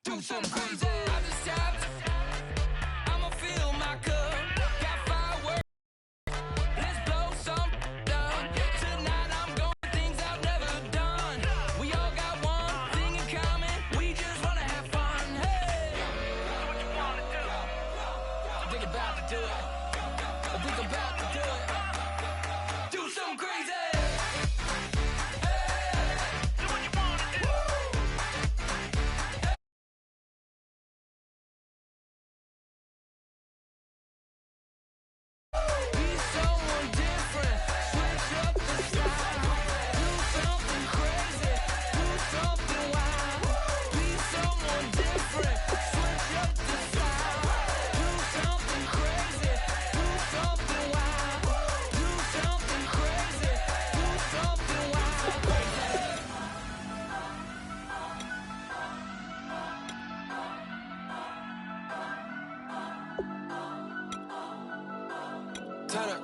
do something crazy. I just tapped. I'ma fill my cup. Got fireworks. Let's blow some up. Tonight I'm going things I've never done. We all got one thing in common. We just wanna have fun. Hey, do what you wanna do. Think about to do it. Think about to do it. Do something crazy.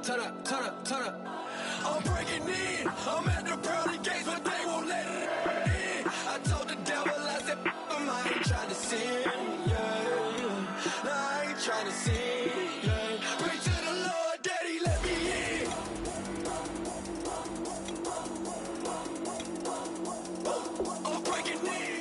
Turn up, turn up, turn up. I'm breaking in. I'm at the pearly gates, but they won't let it in. I told the devil, I said, I ain't trying to sin, yeah. No, I ain't trying to sin, yeah. Pray to the Lord, Daddy, let me in. I'm breaking in.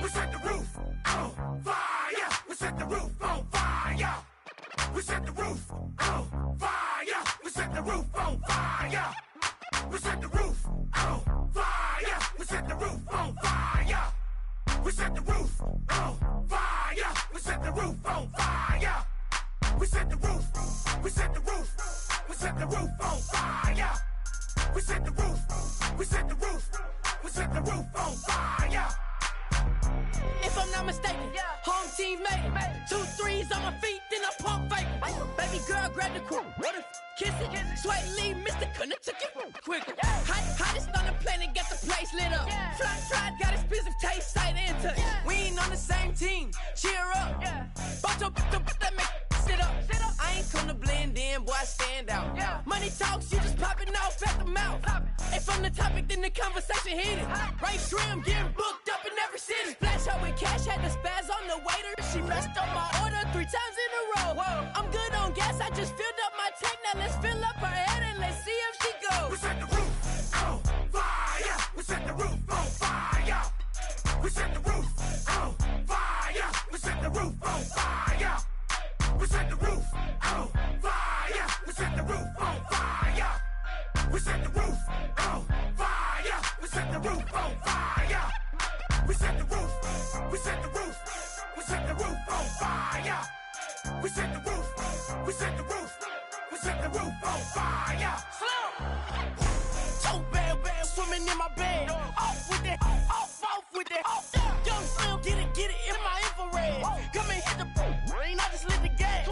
We set the roof on fire. We set the roof on fire. We set the roof on fire. We set the roof on fire. We set the roof on fire. We set the roof on fire. We set the roof on fire. We set the roof on fire. We set the roof. We set the roof. We set the roof on fire. We set the roof. We set the roof. We set the roof on fire. If I'm not mistaken, home team made it. 2, 3. knees on my feet, then I pump fake. Baby girl, grab the quick. What if kiss it? Sweat leave, Mr. Couldn't took it quick. Hottest on the planet, got the place lit up. Fly, got expensive taste, sight and touch. We ain't on the same team, cheer up. Bout that make sit up. I ain't come to blend in, boy, I stand out. Money talks, you just popping off at the mouth. And from the topic, then the conversation heated. Right trim, getting booked up in every city. Splash out with cash, had the spaz on the waiter. She messed up my order 3 times in a row. I'm good on gas, I just filled up my tank. Now let's fill up her head and let's see if she goes. We set the roof on fire. We set the roof on fire. We set the roof on fire. We set the roof on fire. We set the roof on fire. We set the roof on fire. We set the roof on fire. We set the roof on fire. We set the roof. We set the roof. We set the roof on fire. We set the roof. We set the roof. We set the roof on fire. So bad, swimming in my bed. Off with that, off with that. Young Slim, get it in my infrared. Come and hit the brain, I just lit the gas.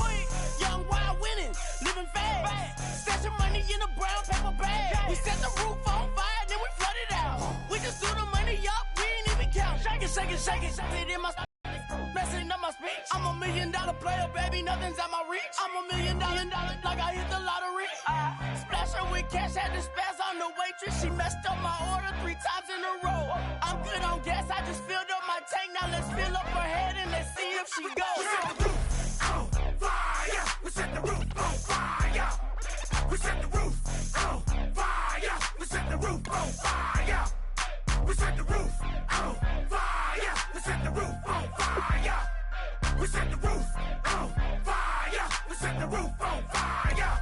Young wild winning, living fast. Stashing money in a brown paper bag. We set the roof on fire, then we flood it out. We just threw the money up, we ain't even count. Shake it, shake it, shake it. It in my messing up my speech. I'm $1 million player, baby, nothing's at my reach. I'm $1 million, like I hit the lottery. Splash her with cash, had the spaz on the waitress. She messed up my order 3 times in a row. I'm good on gas, I just filled up my tank. Now let's fill up her head and let's see if she goes. We set the roof on fire. We set the roof on fire. We set the roof on fire. We set the roof on fire. We set the roof on fire. We set the roof on fire. We set the roof on fire. We set the roof on fire.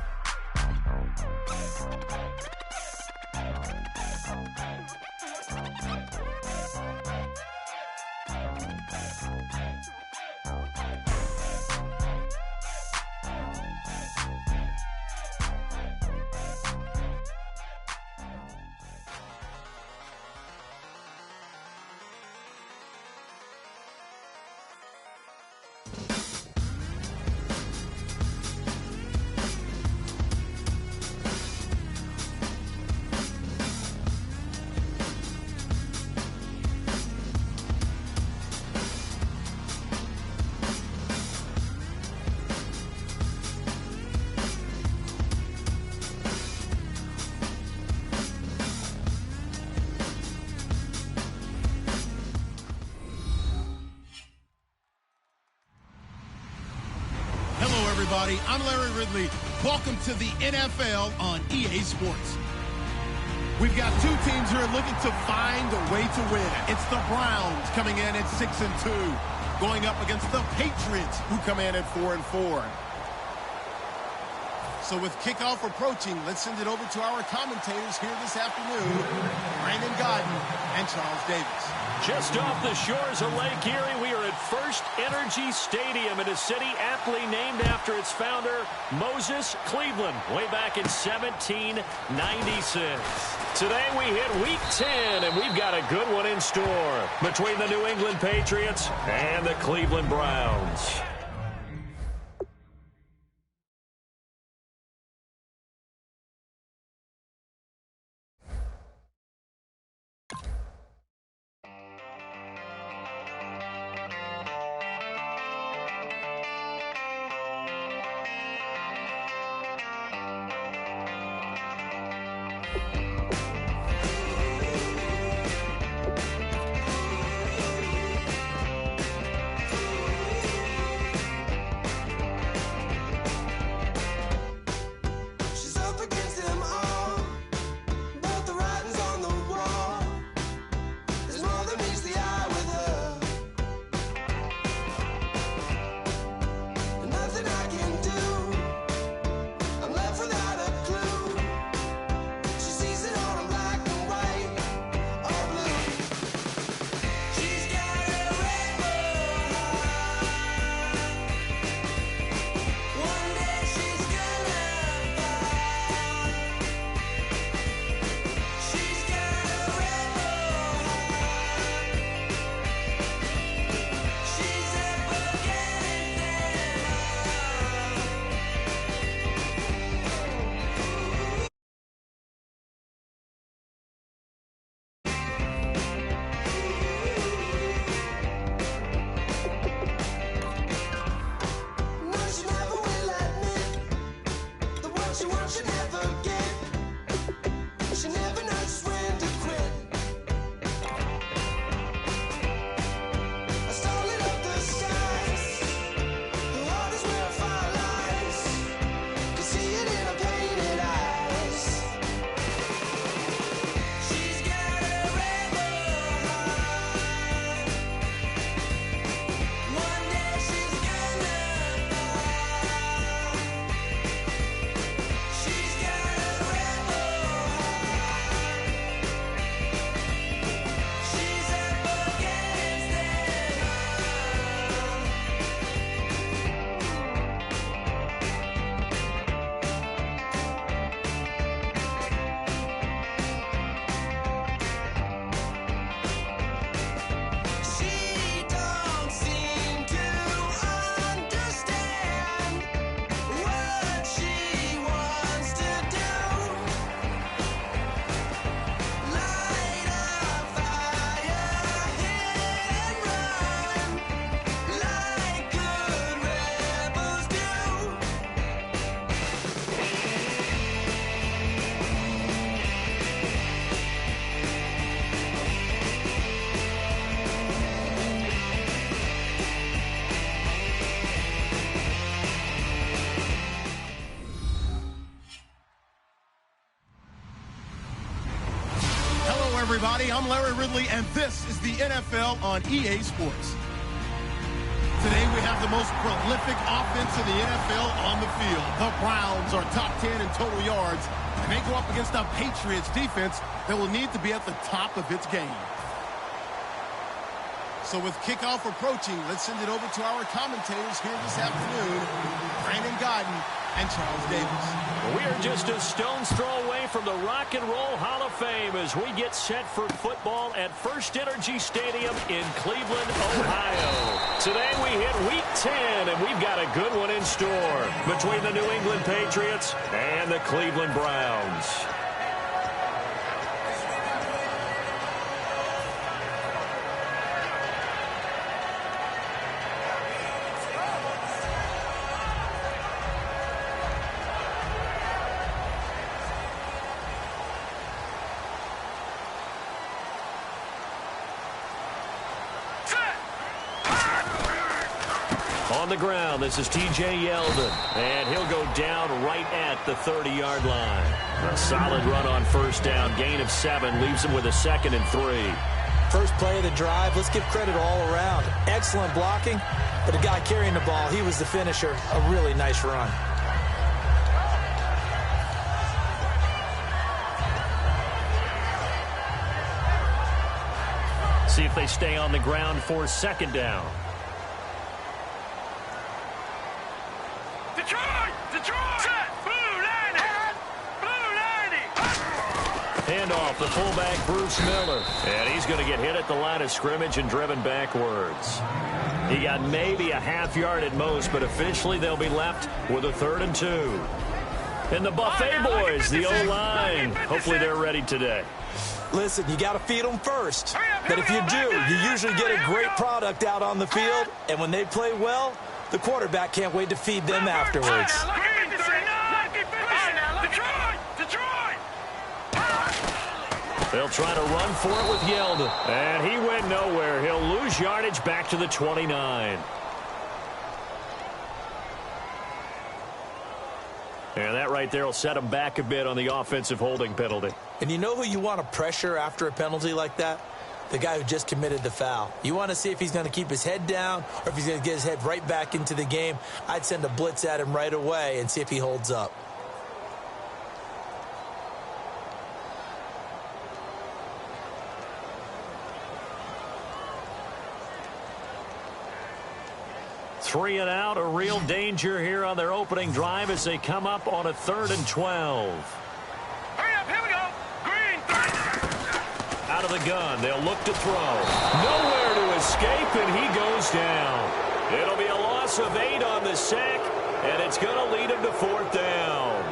Everybody, I'm Larry Ridley. Welcome to the NFL on EA Sports. We've got 2 teams here looking to find a way to win. It's the Browns coming in at 6-2, going up against the Patriots, who come in at 4-4. So with kickoff approaching, let's send it over to our commentators here this afternoon, Brandon Godden and Charles Davis. Just off the shores of Lake Erie, we are at First Energy Stadium in a city aptly named after its founder, Moses Cleveland, way back in 1796. Today we hit Week 10, and we've got a good one in store between the New England Patriots and the Cleveland Browns. everybody. I'm Larry Ridley, and this is the NFL on EA Sports. Today we have the most prolific offense in the NFL on the field. The Browns are top 10 in total yards, and they go up against a Patriots defense that will need to be at the top of its game. So with kickoff approaching, let's send it over to our commentators here this afternoon, Brandon Godden and Charles Davis. We are just a stone's throw away from the Rock and Roll Hall of Fame as we get set for football at First Energy Stadium in Cleveland, Ohio. Today we hit Week 10, and we've got a good one in store between the New England Patriots and the Cleveland Browns. On the ground, this is T.J. Yeldon, and he'll go down right at the 30-yard line. A solid run on first down, gain of 7, leaves him with a 2nd and 3. First play of the drive, let's give credit all around. Excellent blocking, but the guy carrying the ball, he was the finisher. A really nice run. See if they stay on the ground for 2nd down. Handoff, the fullback, Bruce Miller. And he's going to get hit at the line of scrimmage and driven backwards. He got maybe a half yard at most, but officially they'll be left with a 3rd and 2. And the Buffet boys, the O-line, hopefully they're ready today. Listen, you got to feed them first. But if you do, you usually get a great product out on the field. And when they play well, the quarterback can't wait to feed them afterwards. They'll try to run for it with Yeldon. And he went nowhere. He'll lose yardage back to the 29. And that right there will set him back a bit on the offensive holding penalty. And you know who you want to pressure after a penalty like that? The guy who just committed the foul. You want to see if he's going to keep his head down or if he's going to get his head right back into the game. I'd send a blitz at him right away and see if he holds up. Three and out, a real danger here on their opening drive as they come up on a 3rd and 12. Hurry up, here we go. Green. Out of the gun, they'll look to throw. Nowhere to escape, and he goes down. It'll be a loss of 8 on the sack, and it's going to lead him to 4th down.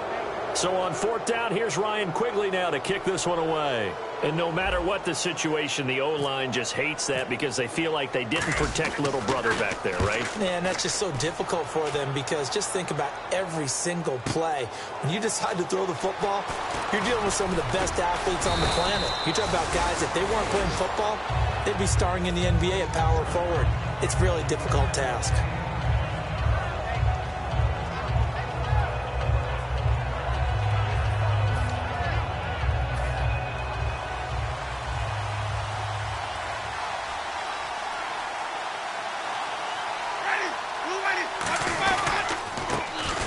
So on 4th down, here's Ryan Quigley now to kick this one away. And no matter what the situation, the O-line just hates that because they feel like they didn't protect little brother back there, right? Man, that's just so difficult for them because just think about every single play. When you decide to throw the football, you're dealing with some of the best athletes on the planet. You talk about guys, if they weren't playing football, they'd be starring in the NBA at power forward. It's a really difficult task.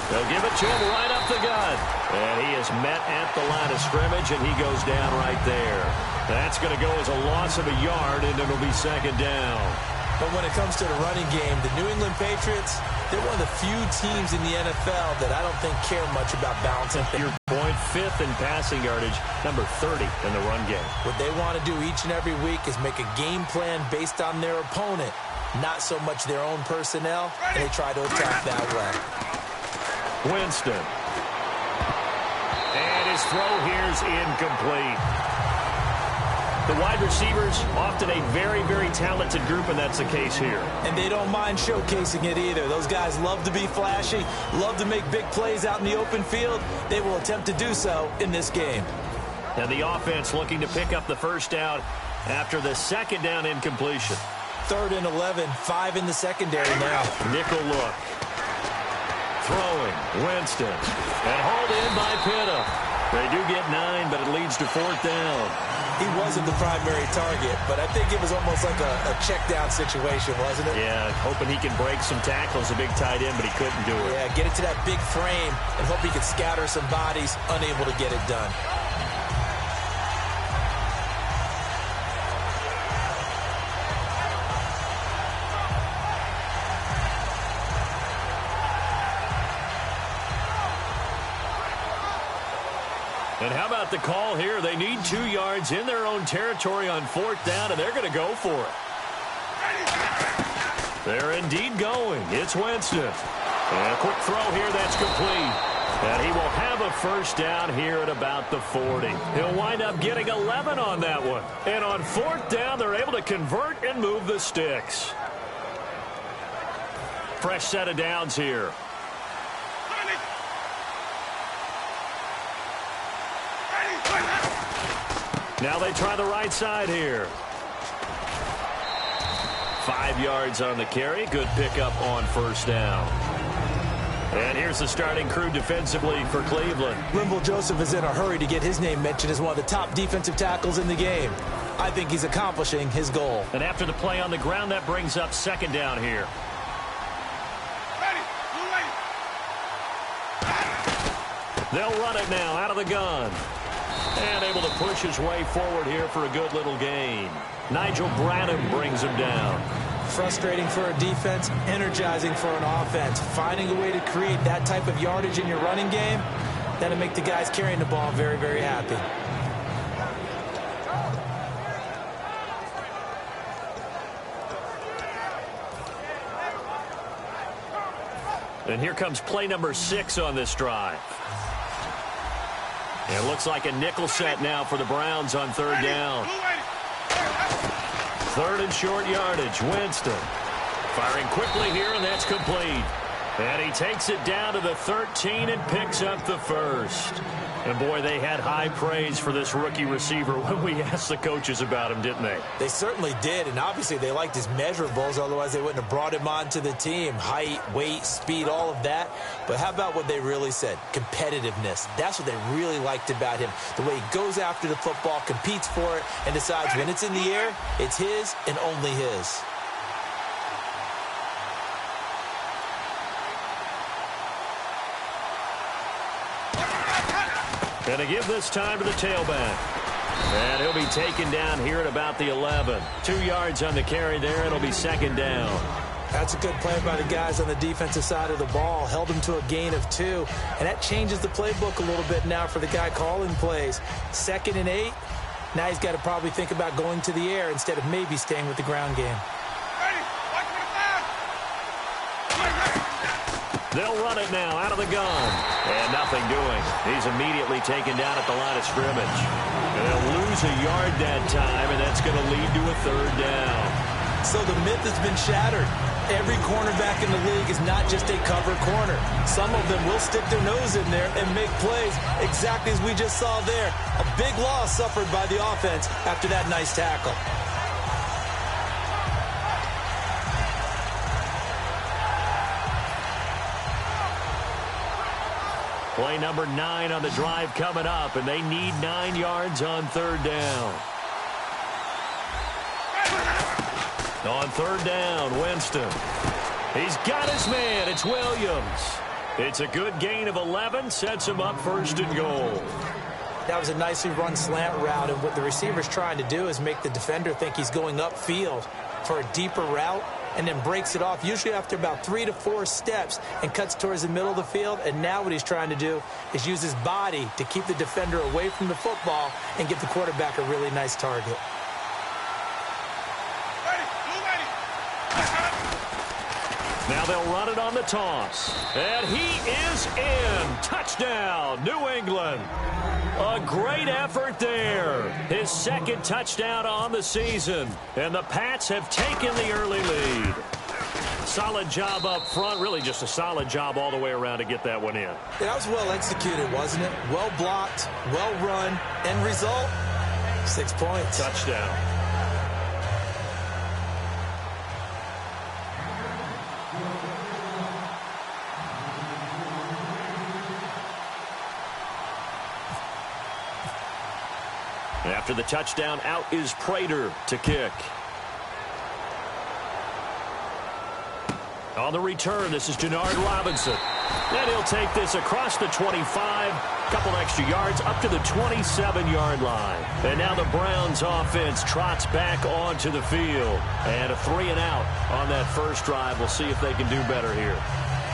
They'll give it to him right up the gut. And he is met at the line of scrimmage, and he goes down right there. That's going to go as a loss of a yard, and it'll be 2nd down. But when it comes to the running game, the New England Patriots, they're one of the few teams in the NFL that I don't think care much about balancing things. Your point, 5th in passing yardage, number 30 in the run game. What they want to do each and every week is make a game plan based on their opponent, not so much their own personnel, and they try to attack that way. Winston. And his throw here's incomplete. The wide receivers, often a very, very talented group, and that's the case here. And they don't mind showcasing it either. Those guys love to be flashy, love to make big plays out in the open field. They will attempt to do so in this game. And the offense looking to pick up the 1st down after the 2nd down incompletion. 3rd and 11, 5 in the secondary now. Nickel look. Throwing, Winston. And hauled in by Pitta. They do get 9, but it leads to 4th down. He wasn't the primary target, but I think it was almost like a check down situation, wasn't it? Yeah, hoping he can break some tackles, a big tight end, but he couldn't do it. Yeah, get it to that big frame and hope he could scatter some bodies, unable to get it done. And how about the call here? They need 2 yards in their own territory on 4th down, and they're going to go for it. They're indeed going. It's Winston. And a quick throw here that's complete. And he will have a 1st down here at about the 40. He'll wind up getting 11 on that one. And on 4th down, they're able to convert and move the sticks. Fresh set of downs here. Now they try the right side here. 5 yards on the carry. Good pickup on 1st down. And here's the starting crew defensively for Cleveland. Linval Joseph is in a hurry to get his name mentioned as one of the top defensive tackles in the game. I think he's accomplishing his goal. And after the play on the ground, that brings up 2nd down here. They'll run it now out of the gun. And able to push his way forward here for a good little gain. Nigel Bradham brings him down. Frustrating for a defense, energizing for an offense. Finding a way to create that type of yardage in your running game, that'll make the guys carrying the ball very, very happy. And here comes play number 6 on this drive. It looks like a nickel set now for the Browns on 3rd down. 3rd and short yardage. Winston firing quickly here, and that's complete. And he takes it down to the 13 and picks up the 1st. And, boy, they had high praise for this rookie receiver when we asked the coaches about him, didn't they? They certainly did, and obviously they liked his measurables. Otherwise, they wouldn't have brought him onto the team. Height, weight, speed, all of that. But how about what they really said? Competitiveness. That's what they really liked about him. The way he goes after the football, competes for it, and decides when it's in the air, it's his and only his. And to give this time to the tailback. And he'll be taken down here at about the 11. 2 yards on the carry there. It'll be 2nd down. That's a good play by the guys on the defensive side of the ball. Held him to a gain of 2. And that changes the playbook a little bit now for the guy calling plays. 2nd and 8. Now he's got to probably think about going to the air instead of maybe staying with the ground game. They'll run it now out of the gun. And nothing doing. He's immediately taken down at the line of scrimmage. And they'll lose a yard that time, and that's going to lead to a 3rd down. So the myth has been shattered. Every cornerback in the league is not just a cover corner. Some of them will stick their nose in there and make plays exactly as we just saw there. A big loss suffered by the offense after that nice tackle. Play number 9 on the drive coming up, and they need 9 yards on 3rd down. On 3rd down, Winston. He's got his man. It's Williams. It's a good gain of 11. Sets him up 1st and goal. That was a nicely run slant route, and what the receiver's trying to do is make the defender think he's going upfield for a deeper route, and then breaks it off, usually after about 3 to 4 steps, and cuts towards the middle of the field. And now what he's trying to do is use his body to keep the defender away from the football and give the quarterback a really nice target. Now they'll run it on the toss. And he is in. Touchdown, New England. A great effort there. His 2nd touchdown on the season. And the Pats have taken the early lead. Solid job up front. Really just a solid job all the way around to get that one in. Yeah, that was well executed, wasn't it? Well blocked, well run. End result, 6 points. Touchdown. After the touchdown, out is Prater to kick. On the return, this is Denard Robinson. And he'll take this across the 25, couple extra yards up to the 27-yard line. And now the Browns offense trots back onto the field. And a 3-and-out on that first drive. We'll see if they can do better here.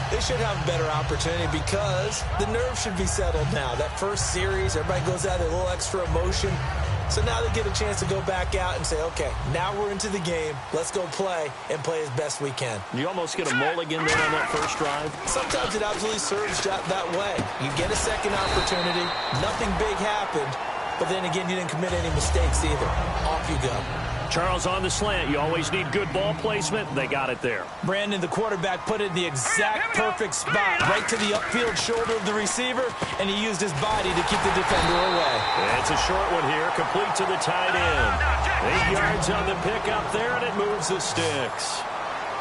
They should have a better opportunity because the nerves should be settled now. That first series, everybody goes out with a little extra emotion. So now they get a chance to go back out and say, okay, now we're into the game. Let's go play and play as best we can. You almost get a mulligan then on that first drive? Sometimes it absolutely serves that way. You get a second opportunity. Nothing big happened. But then again, you didn't commit any mistakes either. Off you go. Charles on the slant. You always need good ball placement. They got it there. Brandon, the quarterback, put it in the exact perfect spot, right to the upfield shoulder of the receiver, and he used his body to keep the defender away. It's a short one here, complete to the tight end. 8 yards on the pickup there, and it moves the sticks.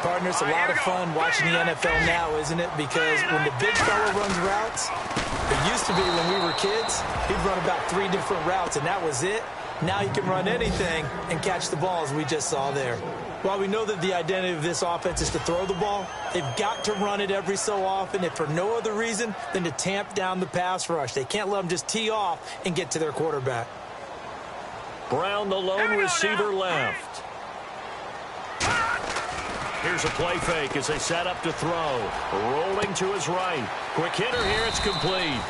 Partner, it's a lot of fun watching the NFL now, isn't it? Because when the big fella runs routes, it used to be when we were kids, he'd run about 3 different routes, and that was it. Now he can run anything and catch the ball, as we just saw there. While we know that the identity of this offense is to throw the ball, they've got to run it every so often, if for no other reason than to tamp down the pass rush. They can't let them just tee off and get to their quarterback. Brown, the lone receiver left. Here's a play fake as they set up to throw. Rolling to his right. Quick hitter here, it's complete.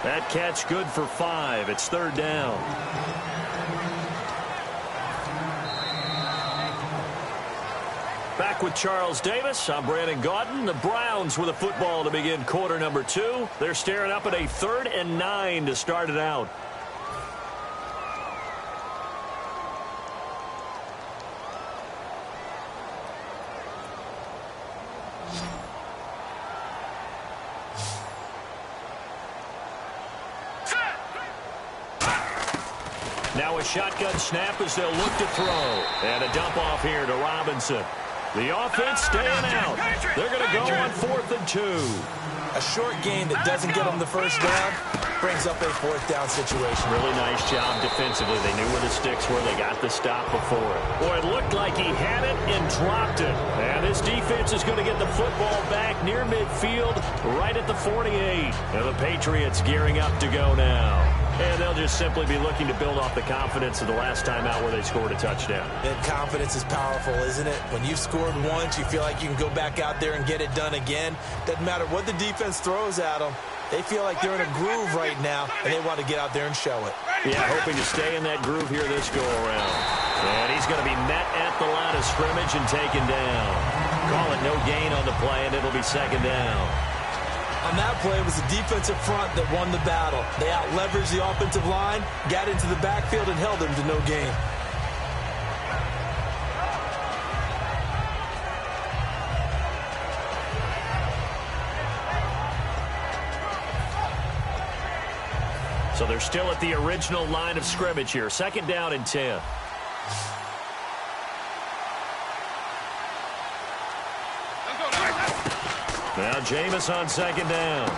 That catch good for 5. It's 3rd down. Back with Charles Davis. I'm Brandon Gaudin. The Browns with a football to begin quarter number 2. They're staring up at a 3rd and 9 to start it out. Now a shotgun snap as they'll look to throw. And a dump off here to Robinson. The offense staying out. They're going to go on 4th and 2. A short game that doesn't get them the first down brings up a 4th down situation. Really nice job defensively. They knew where the sticks were. They got the stop before it. Boy, it looked like he had it and dropped it. And this defense is going to get the football back near midfield, right at the 48. And the Patriots gearing up to go now. And they'll just simply be looking to build off the confidence of the last time out where they scored a touchdown. And confidence is powerful, isn't it? When you've scored once, you feel like you can go back out there and get it done again. Doesn't matter what the defense throws at them. They feel like they're in a groove right now, and they want to get out there and show it. Yeah, hoping to stay in that groove here this go-around. And he's going to be met at the line of scrimmage and taken down. Call it no gain on the play, and it'll be 2nd down. On that play, it was the defensive front that won the battle. They out-leveraged the offensive line, got into the backfield, and held them to no gain. So they're still at the original line of scrimmage here. 2nd down and 10. Now Jameis on 2nd down.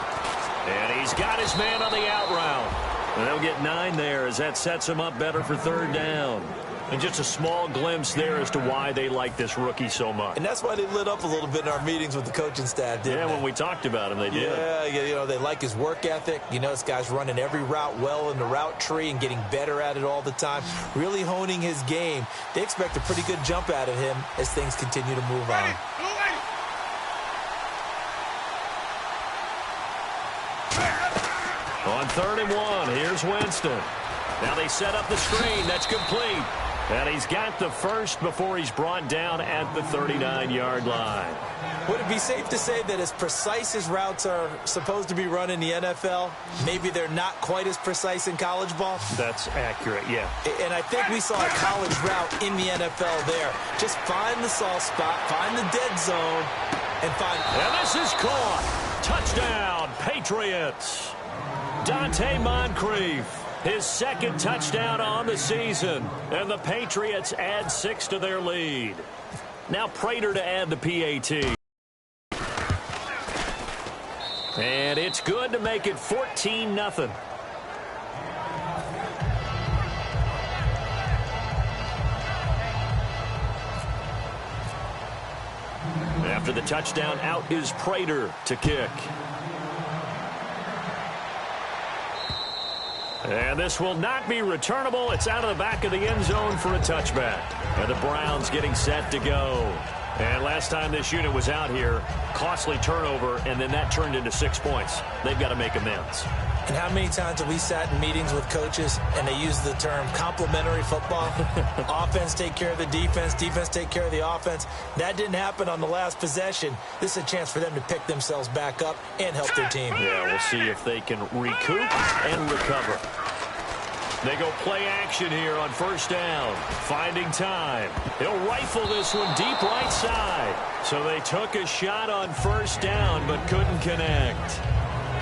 And he's got his man on the out route. And they'll get 9 there as that sets him up better for 3rd down. And just a small glimpse there as to why they like this rookie so much. And that's why they lit up a little bit in our meetings with the coaching staff, didn't they? When we talked about him, they did. Yeah, you know, they like his work ethic. You know, this guy's running every route well in the route tree and getting better at it all the time, really honing his game. They expect a pretty good jump out of him as things continue to move on. On 3rd and 1, here's Winston. Now they set up the screen. That's complete. And he's got the first before he's brought down at the 39-yard line. Would it be safe to say that as precise as routes are supposed to be run in the NFL, maybe they're not quite as precise in college ball? That's accurate, yeah. And I think we saw a college route in the NFL there. Just find the soft spot, find the dead zone, and find... And this is caught. Touchdown, Patriots. Dante Moncrief. His 2nd touchdown on the season. And the Patriots add 6 to their lead. Now Prater to add the PAT. And it's good to make it 14-0. After the touchdown, out is Prater to kick. And this will not be returnable. It's out of the back of the end zone for a touchback. And the Browns getting set to go. And last time this unit was out here, costly turnover, and then that turned into 6 points. They've got to make amends. And how many times have we sat in meetings with coaches and they use the term complementary football? Offense take care of the defense, defense take care of the offense. That didn't happen on the last possession. This is a chance for them to pick themselves back up and help their team. Yeah, we'll see if they can recoup and recover. They go play action here on first down. Finding time. He'll rifle this one deep right side. So they took a shot on first down but couldn't connect.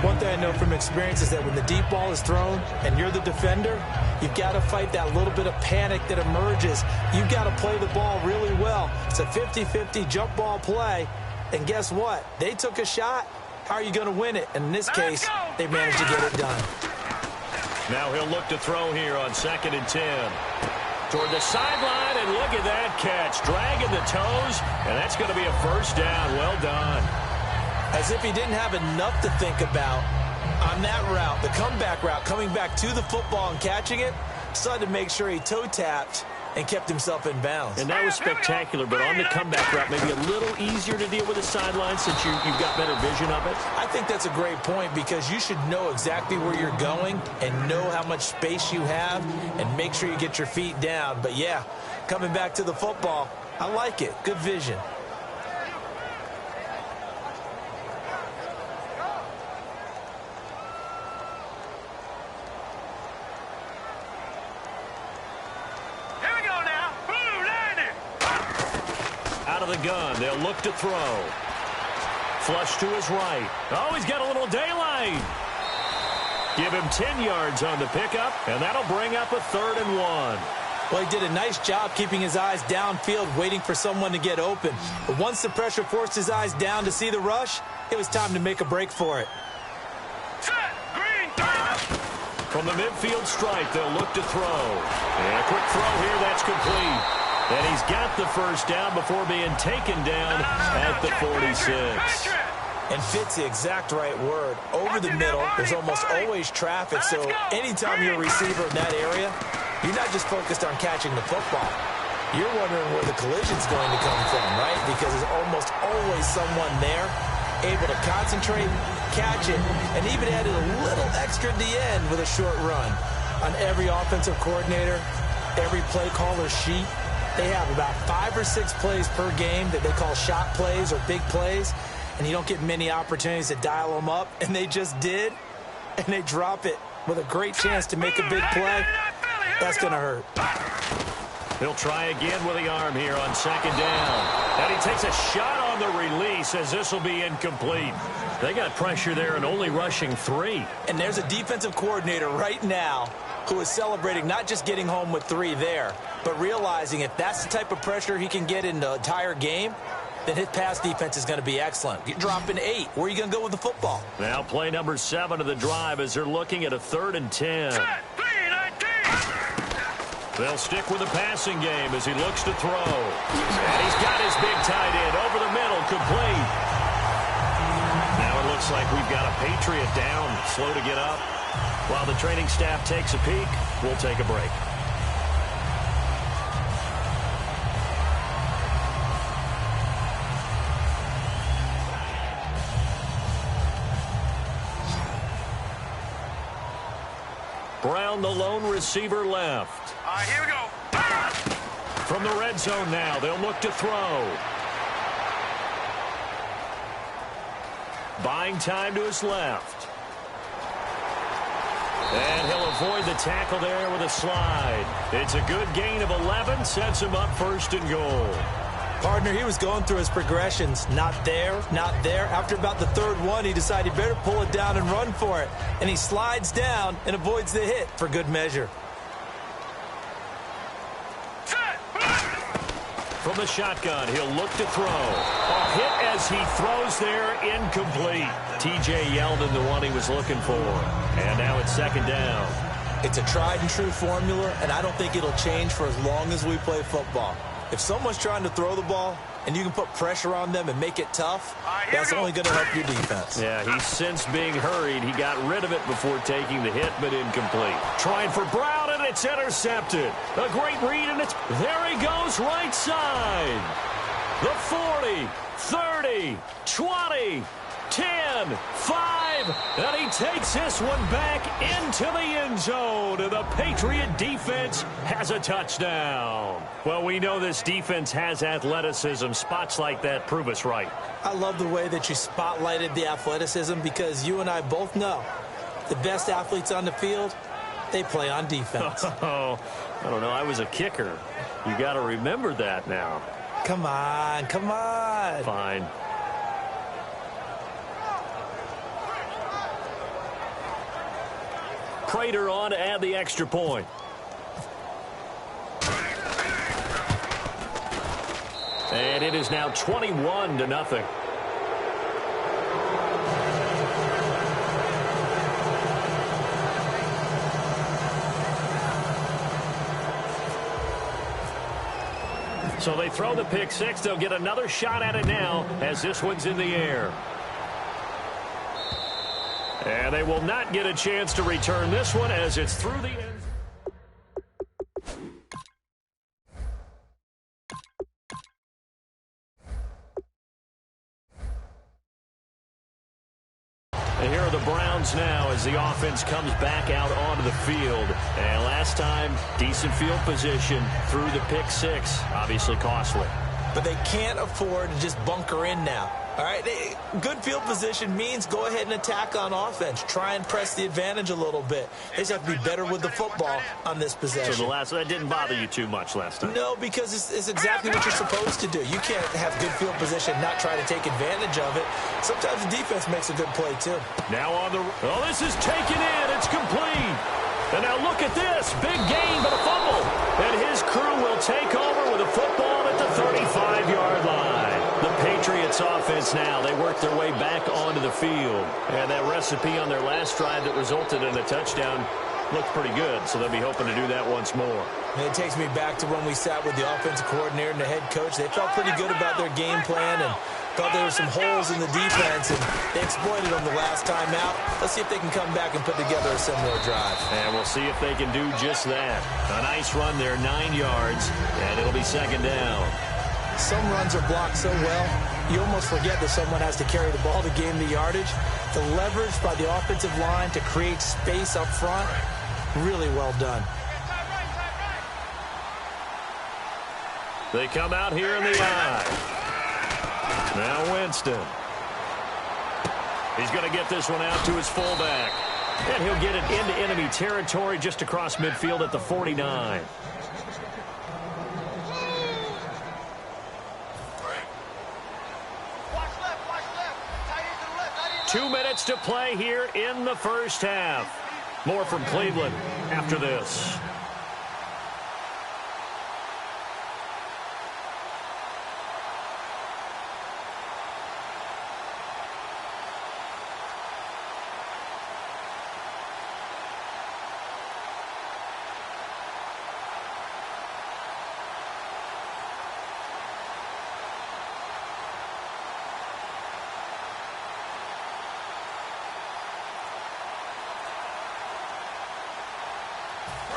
One thing I know from experience is that when the deep ball is thrown and you're the defender, you've got to fight that little bit of panic that emerges. You've got to play the ball really well. It's a 50-50 jump ball play. And guess what? They took a shot. How are you going to win it? And in this case, they managed to get it done. Now he'll look to throw here on 2nd and 10. Toward the sideline, and look at that catch. Dragging the toes, and that's going to be a first down. Well done. As if he didn't have enough to think about on that route, the comeback route, coming back to the football and catching it, still had to make sure he toe-tapped and kept himself in bounds. And that was spectacular, but on the comeback route, maybe a little easier to deal with the sideline since you've got better vision of it. I think that's a great point because you should know exactly where you're going and know how much space you have and make sure you get your feet down. But, yeah, coming back to the football, I like it. Good vision. The gun. They'll look to throw. Flush to his right. Oh, he's got a little daylight. Give him 10 yards on the pickup, and that'll bring up a 3rd and 1. Well, he did a nice job keeping his eyes downfield, waiting for someone to get open. But once the pressure forced his eyes down to see the rush, it was time to make a break for it. From the midfield stripe, they'll look to throw. And a quick throw here, that's complete. And he's got the first down before being taken down at the 46. And fit's the exact right word. Over the middle, there's almost always traffic, so anytime you're a receiver in that area, you're not just focused on catching the football. You're wondering where the collision's going to come from, right? Because there's almost always someone there able to concentrate, catch it, and even added a little extra at the end with a short run. On every offensive coordinator, every play caller's sheet, they have about 5 or 6 plays per game that they call shot plays or big plays, and you don't get many opportunities to dial them up, and they just did, and they drop it with a great chance to make a big play. That's going to hurt. He'll try again with the arm here on 2nd down. And he takes a shot on the release as this will be incomplete. They got pressure there and only rushing 3. And there's a defensive coordinator right now who is celebrating not just getting home with 3 there, but realizing if that's the type of pressure he can get in the entire game, then his pass defense is going to be excellent. You're dropping 8. Where are you going to go with the football? Now play number 7 of the drive as they're looking at a 3rd and 10. They'll stick with the passing game as he looks to throw. And he's got his big tight end over the middle, complete. Now it looks like we've got a Patriot down, slow to get up. While the training staff takes a peek, we'll take a break. Brown, the lone receiver, left. Here we go. From the red zone now, they'll look to throw. Buying time to his left. And he'll avoid the tackle there with a slide. It's a good gain of 11, sets him up 1st and goal. Partner, he was going through his progressions. Not there, not there. After about the 3rd one, he decided he better pull it down and run for it. And he slides down and avoids the hit for good measure. From the shotgun, he'll look to throw. A hit as he throws there, incomplete. T.J. Yeldon, the one he was looking for. And now it's 2nd down. It's a tried and true formula, and I don't think it'll change for as long as we play football. If someone's trying to throw the ball and you can put pressure on them and make it tough, that's only going to help your defense. Yeah, he sensed being hurried. He got rid of it before taking the hit, but incomplete. Trying for Brown, and it's intercepted. A great read, and there he goes, right side. The 40, 30, 20, 10, 5, and he takes this one back into the end zone, and the Patriot defense has a touchdown. Well, we know this defense has athleticism. Spots like that prove us right. I love the way that you spotlighted the athleticism, because you and I both know the best athletes on the field, they play on defense. Oh, I don't know. I was a kicker. You got to remember that now. Come on, come on. Fine. Prater on to add the extra point. And it is now 21-0. So they throw the pick six. They'll get another shot at it now as this one's in the air. And they will not get a chance to return this one as it's through the end. And here are the Browns now as the offense comes back out onto the field. And last time, decent field position through the pick six. Obviously costly. But they can't afford to just bunker in now. All right, good field position means go ahead and attack on offense. Try and press the advantage a little bit. They just have to be better with the football on this possession. So that didn't bother you too much last time? No, because it's exactly what you're supposed to do. You can't have good field position and not try to take advantage of it. Sometimes the defense makes a good play, too. Now on the... Oh, this is taken in. It's complete. And now look at this. Big gain, but a fumble. And his crew will take over with a football at the 35-yard line. The Patriots offense now, they work their way back onto the field. And that recipe on their last drive that resulted in a touchdown looked pretty good, so they'll be hoping to do that once more. And it takes me back to when we sat with the offensive coordinator and the head coach. They felt pretty good about their game plan and thought there were some holes in the defense, and they exploited them the last time out. Let's see if they can come back and put together a similar drive. And we'll see if they can do just that. A nice run there, 9 yards, and it'll be second down. Some runs are blocked so well, you almost forget that someone has to carry the ball to gain the yardage. The leverage by the offensive line to create space up front, really well done. They come out here in the eye. Now Winston. He's going to get this one out to his fullback. And he'll get it into enemy territory just across midfield at the 49. Two minutes to play here in the first half. More from Cleveland after this.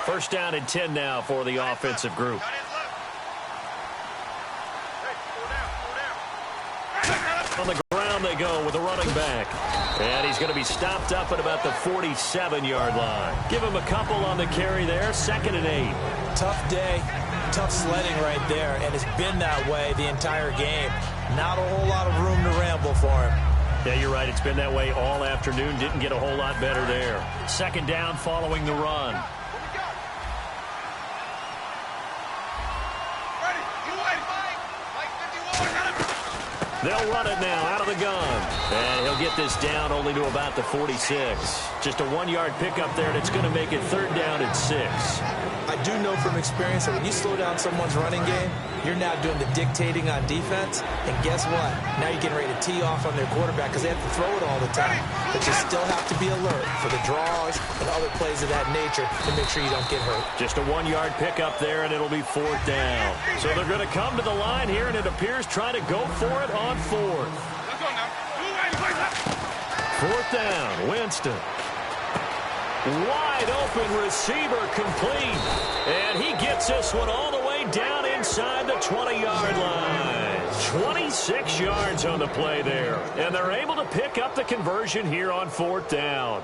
First down and 10 now for the offensive group. On the ground they go with a running back. And he's going to be stopped up at about the 47-yard line. Give him a couple on the carry there. 2nd and 8. Tough day, tough sledding right there, and it's been that way the entire game. Not a whole lot of room to ramble for him. Yeah, you're right. It's been that way all afternoon. Didn't get a whole lot better there. 2nd down following the run. They'll run it now out of the gun. And he'll get this down only to about the 46. Just a 1-yard pickup there, and it's going to make it 3rd down and 6. I do know from experience that when you slow down someone's running game, you're now doing the dictating on defense. And guess what? Now you're getting ready to tee off on their quarterback because they have to throw it all the time. But you still have to be alert for the draws and other plays of that nature to make sure you don't get hurt. Just a 1-yard pickup there, and it'll be 4th down. So they're going to come to the line here, and it appears trying to go for it on 4th. 4th down, Winston. Wide open receiver complete. And he gets this one all the way down inside the 20-yard line. 26 yards on the play there. And they're able to pick up the conversion here on 4th down.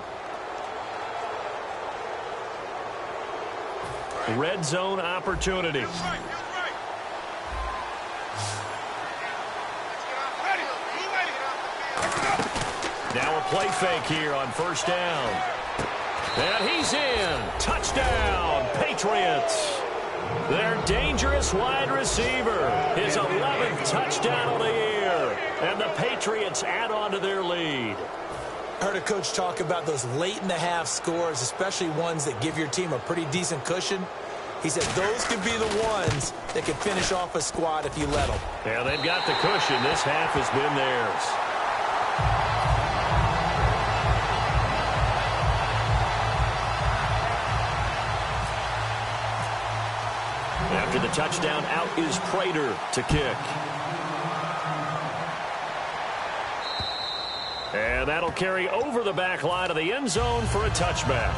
Red zone opportunity. Now a play fake here on 1st down. And he's in. Touchdown, Patriots. Their dangerous wide receiver. His 11th touchdown of the year. And the Patriots add on to their lead. I heard a coach talk about those late-in-the-half scores, especially ones that give your team a pretty decent cushion. He said those could be the ones that could finish off a squad if you let them. Yeah, they've got the cushion. This half has been theirs. After the touchdown, out is Prater to kick. And that'll carry over the back line of the end zone for a touchback.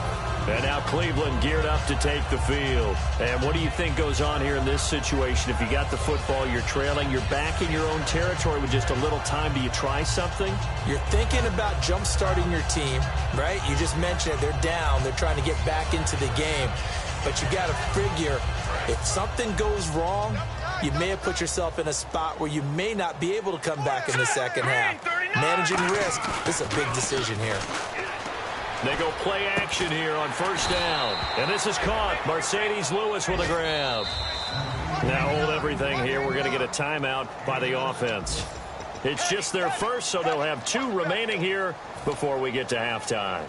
And now Cleveland geared up to take the field. And what do you think goes on here in this situation? If you got the football, you're trailing, you're back in your own territory with just a little time. Do you try something? You're thinking about jump-starting your team, right? You just mentioned it. They're down. They're trying to get back into the game. But you got to figure if something goes wrong, you may have put yourself in a spot where you may not be able to come back in the second half. Managing risk, this is a big decision here. They go play action here on 1st down. And this is caught. Mercedes Lewis with a grab. Now hold everything here. We're going to get a timeout by the offense. It's just their first, so they'll have 2 remaining here before we get to halftime.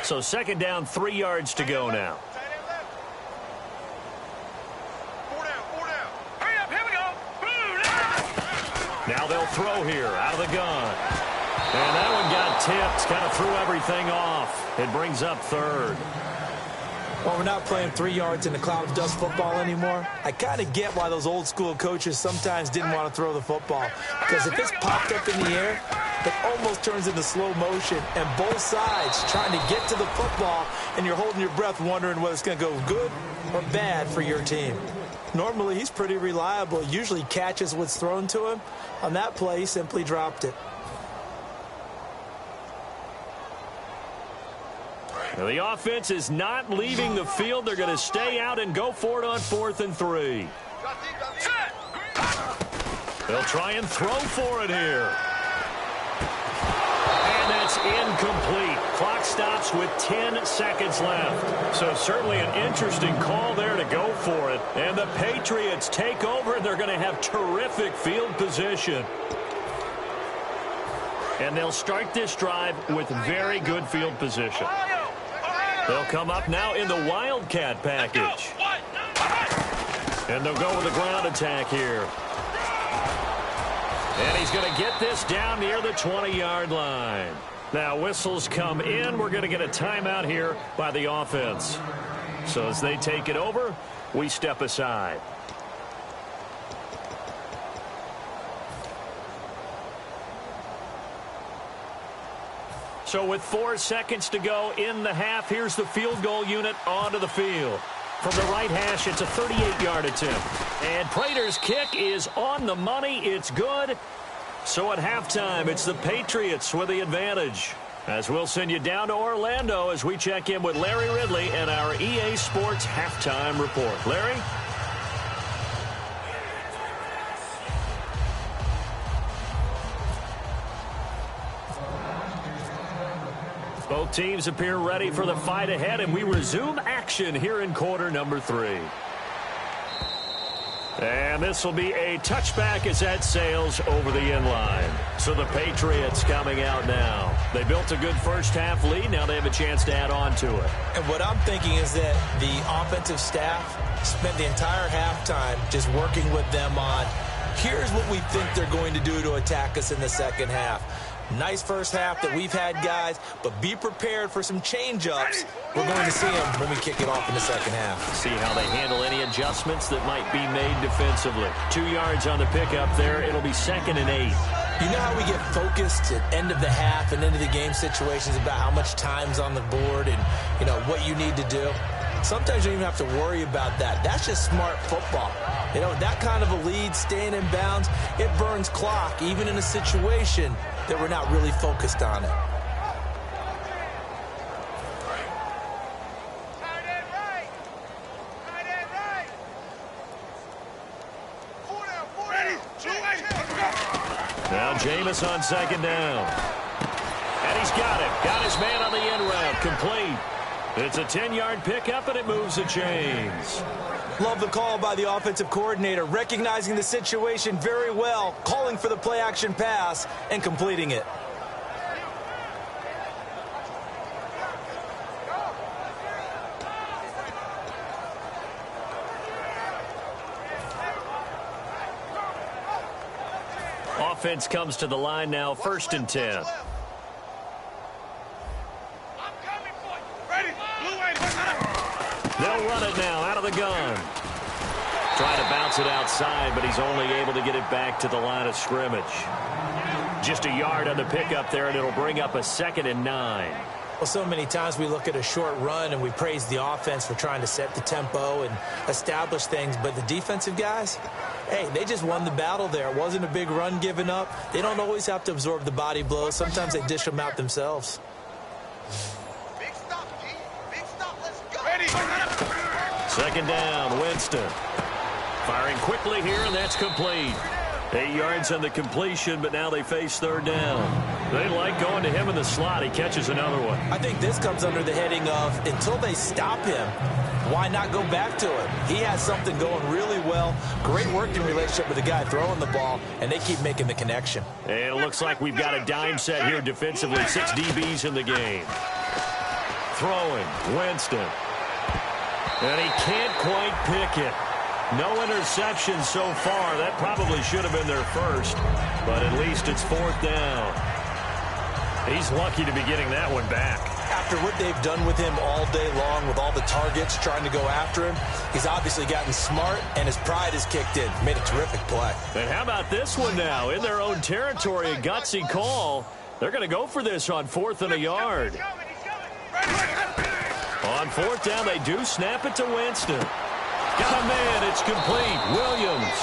So 2nd down, 3 yards to go now. 4 down, 4 down. Hurry up, here we go. Now they'll throw here out of the gun. And that one got tipped, kind of threw everything off. It brings up 3rd. Well, we're not playing 3 yards in a cloud of dust football anymore. I kind of get why those old school coaches sometimes didn't want to throw the football. Because if it's popped up in the air, it almost turns into slow motion. And both sides trying to get to the football, and you're holding your breath wondering whether it's going to go good or bad for your team. Normally, he's pretty reliable. Usually catches what's thrown to him. On that play, he simply dropped it. Now the offense is not leaving the field. They're going to stay out and go for it on 4th and 3. They'll try and throw for it here. And that's incomplete. Clock stops with 10 seconds left. So certainly an interesting call there to go for it. And the Patriots take over, and they're going to have terrific field position. And they'll start this drive with very good field position. They'll come up now in the Wildcat package. And they'll go with a ground attack here. And he's going to get this down near the 20-yard line. Now whistles come in. We're going to get a timeout here by the offense. So as they take it over, we step aside. So with 4 seconds to go in the half, here's the field goal unit onto the field. From the right hash, it's a 38-yard attempt. And Prater's kick is on the money. It's good. So at halftime, it's the Patriots with the advantage. As we'll send you down to Orlando as we check in with Larry Ridley and our EA Sports halftime report. Larry? Both teams appear ready for the fight ahead, and we resume action here in quarter number 3. And this will be a touchback as that sails over the inline. So the Patriots coming out now. They built a good first-half lead. Now they have a chance to add on to it. And what I'm thinking is that the offensive staff spent the entire halftime just working with them on, here's what we think they're going to do to attack us in the second half. Nice first half that we've had, guys, but be prepared for some change-ups. We're going to see them when we kick it off in the second half. See how they handle any adjustments that might be made defensively. 2 yards on the pickup there. It'll be 2nd and 8. You know how we get focused at end of the half and into the game situations about how much time's on the board and, you know, what you need to do? Sometimes you don't even have to worry about that. That's just smart football. You know, that kind of a lead, staying in bounds, it burns clock, even in a situation that we're not really focused on it. Now Jameis on 2nd down. And he's got it. Got his man on the end route. Complete. It's a 10-yard pickup, and it moves the chains. Love the call by the offensive coordinator, recognizing the situation very well, calling for the play-action pass, and completing it. Offense comes to the line now, 1st and 10. They'll run it now out of the gun. Trying to bounce it outside, but he's only able to get it back to the line of scrimmage. Just a yard on the pickup there, and it'll bring up a 2nd and 9. Well, so many times we look at a short run and we praise the offense for trying to set the tempo and establish things, but the defensive guys, hey, they just won the battle there. It wasn't a big run given up. They don't always have to absorb the body blows. Sometimes they dish them out themselves. Big stop, G. Big stop. Let's go. Ready. 2nd down, Winston. Firing quickly here, and that's complete. 8 yards on the completion, but now they face 3rd down. They like going to him in the slot. He catches another one. I think this comes under the heading of, until they stop him, why not go back to it? He has something going really well. Great working relationship with the guy throwing the ball, and they keep making the connection. And it looks like we've got a dime set here defensively. 6 DBs in the game. Throwing, Winston. And he can't quite pick it. No interceptions so far. That probably should have been their first, but at least it's 4th down. He's lucky to be getting that one back. After what they've done with him all day long with all the targets trying to go after him, he's obviously gotten smart, and his pride has kicked in. Made a terrific play. And how about this one now? In their own territory, a gutsy call. They're going to go for this on 4th and a yard. On 4th down, they do snap it to Winston. Got a man, it's complete. Williams.